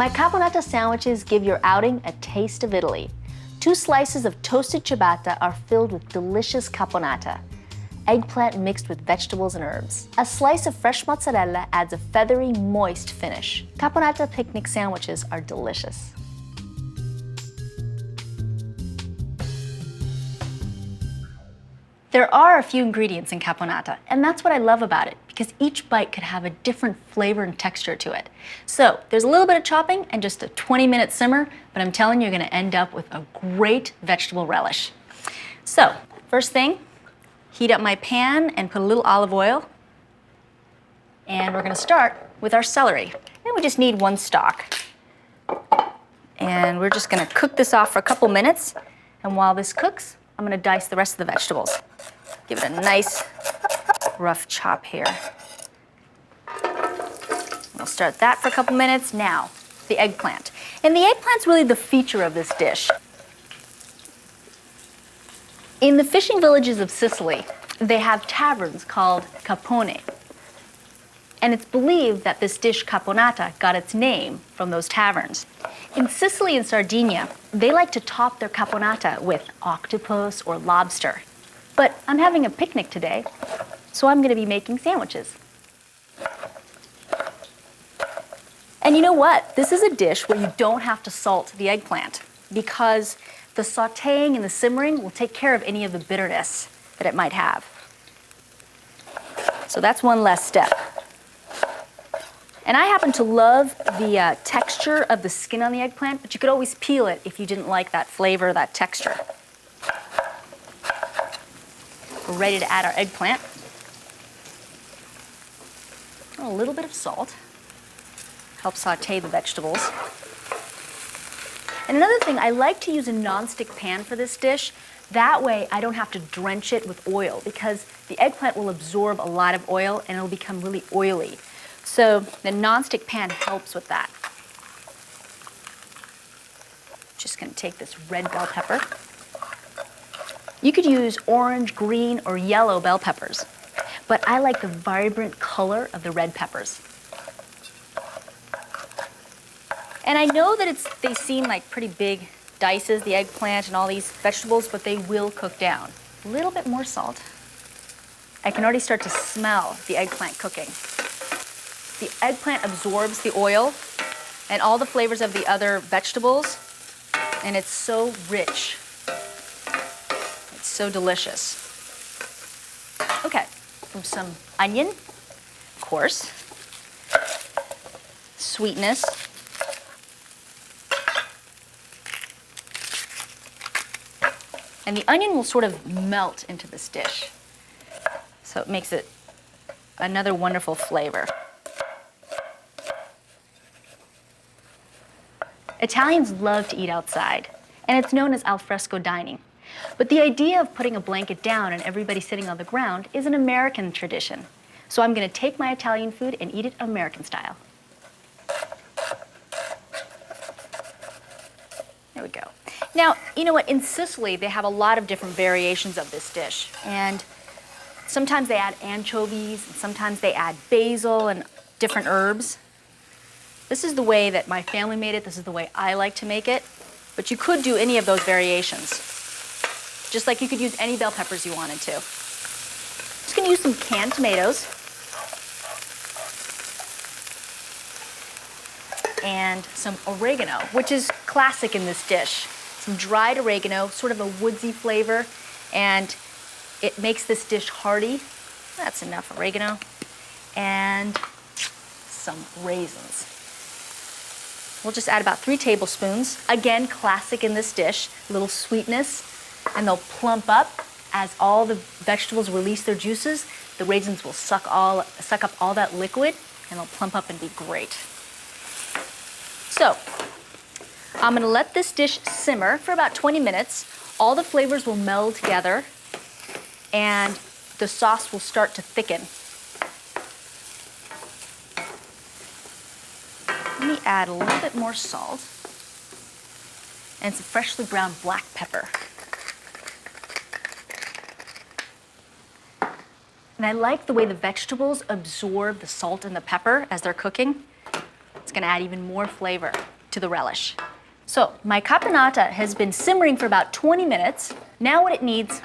My Caponata sandwiches give your outing a taste of Italy. 2 slices of toasted ciabatta are filled with delicious caponata, eggplant mixed with vegetables and herbs. A slice of fresh mozzarella adds a feathery, moist finish. Caponata picnic sandwiches are delicious. There are a few ingredients in caponata, and that's what I love about it, because each bite could have a different flavor and texture to it. So there's a little bit of chopping and just a 20-minute simmer, but I'm telling you, you're gonna end up with a great vegetable relish. So first thing, heat up my pan and put a little olive oil. And we're gonna start with our celery. And we just need 1 stalk. And we're just gonna cook this off for a couple minutes. And while this cooks, I'm gonna dice the rest of the vegetables. Give it a nice rough chop here. We'll start that for a couple minutes. Now, the eggplant. And the eggplant's really the feature of this dish. In the fishing villages of Sicily, they have taverns called capone. And it's believed that this dish caponata got its name from those taverns. In Sicily and Sardinia, they like to top their caponata with octopus or lobster. But I'm having a picnic today, so I'm gonna be making sandwiches. And you know what? This is a dish where you don't have to salt the eggplant, because the sautéing and the simmering will take care of any of the bitterness that it might have. So that's one less step. And I happen to love the texture of the skin on the eggplant, but you could always peel it if you didn't like that flavor, that texture. We're ready to add our eggplant. A little bit of salt. Helps sauté the vegetables. And another thing, I like to use a non-stick pan for this dish. That way I don't have to drench it with oil, because the eggplant will absorb a lot of oil and it'll become really oily. So the non-stick pan helps with that. Just gonna take this red bell pepper. You could use orange, green, or yellow bell peppers, but I like the vibrant color of the red peppers. And I know that they seem like pretty big dices, the eggplant and all these vegetables, but they will cook down. A little bit more salt. I can already start to smell the eggplant cooking. The eggplant absorbs the oil and all the flavors of the other vegetables, and it's so rich. It's so delicious. Okay, some onion, of course. Sweetness. And the onion will sort of melt into this dish. So it makes it another wonderful flavor. Italians love to eat outside, and it's known as al fresco dining. But the idea of putting a blanket down and everybody sitting on the ground is an American tradition. So I'm gonna take my Italian food and eat it American style. There we go. Now, you know what, in Sicily, they have a lot of different variations of this dish. And sometimes they add anchovies, and sometimes they add basil and different herbs. This is the way that my family made it. This is the way I like to make it. But you could do any of those variations. Just like you could use any bell peppers you wanted to. Just gonna use some canned tomatoes. And some oregano, which is classic in this dish. Some dried oregano, sort of a woodsy flavor, and it makes this dish hearty. That's enough oregano. And some raisins. We'll just add about 3 tablespoons. Again, classic in this dish, a little sweetness, and they'll plump up as all the vegetables release their juices. The raisins will suck up all that liquid, and they'll plump up and be great. So, I'm gonna let this dish simmer for about 20 minutes. All the flavors will meld together, and the sauce will start to thicken. Let me add a little bit more salt and some freshly ground black pepper. And I like the way the vegetables absorb the salt and the pepper as they're cooking. It's gonna add even more flavor to the relish. So my caponata has been simmering for about 20 minutes. Now what it needs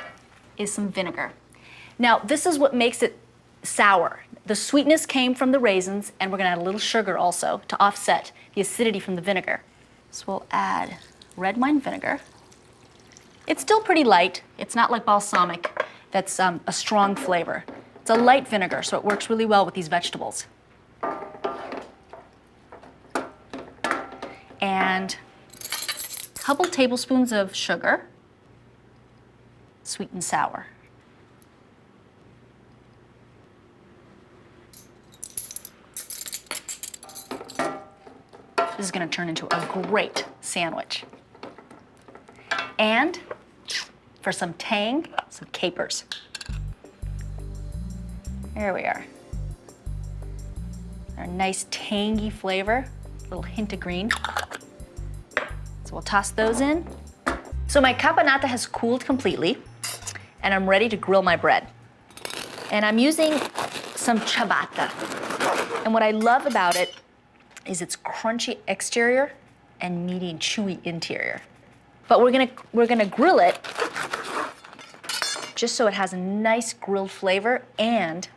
is some vinegar. Now this is what makes it sour. The sweetness came from the raisins, and we're gonna add a little sugar also to offset the acidity from the vinegar. So we'll add red wine vinegar. It's still pretty light. It's not like balsamic, that's a strong flavor. It's a light vinegar, so it works really well with these vegetables. And a couple tablespoons of sugar, sweet and sour. This is gonna turn into a great sandwich. And for some tang, some capers. There we are. Our nice tangy flavor, a little hint of green. So we'll toss those in. So my caponata has cooled completely, and I'm ready to grill my bread. And I'm using some ciabatta. And what I love about it is its crunchy exterior and meaty and chewy interior. But we're gonna grill it just so it has a nice grilled flavor, and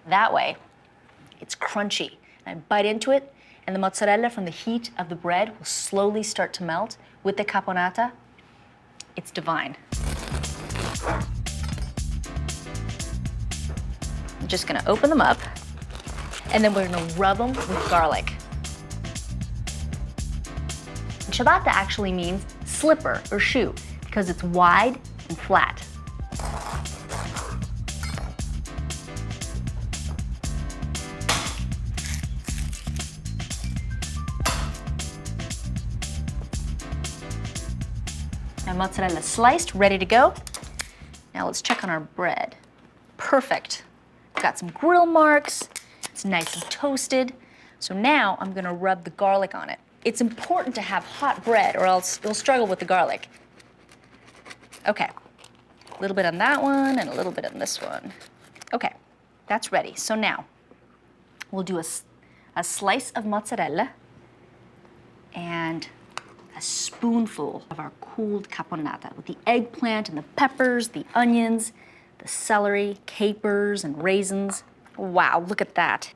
that way it's crunchy. And I bite into it, and the mozzarella from the heat of the bread will slowly start to melt with the caponata. It's divine. I'm just gonna open them up, and then we're gonna rub them with garlic. Ciabatta actually means slipper or shoe because it's wide and flat. Now mozzarella sliced, ready to go. Now let's check on our bread. Perfect. Got some grill marks. It's nice and toasted. So now I'm gonna rub the garlic on it. It's important to have hot bread or else you'll struggle with the garlic. Okay, a little bit on that one and a little bit on this one. Okay, that's ready. So now we'll do a slice of mozzarella and a spoonful of our cooled caponata with the eggplant and the peppers, the onions, the celery, capers, and raisins. Wow, look at that.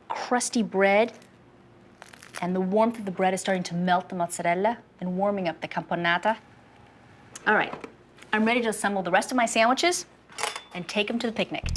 Crusty bread. And the warmth of the bread is starting to melt the mozzarella and warming up the caponata. All right, I'm ready to assemble the rest of my sandwiches and take them to the picnic.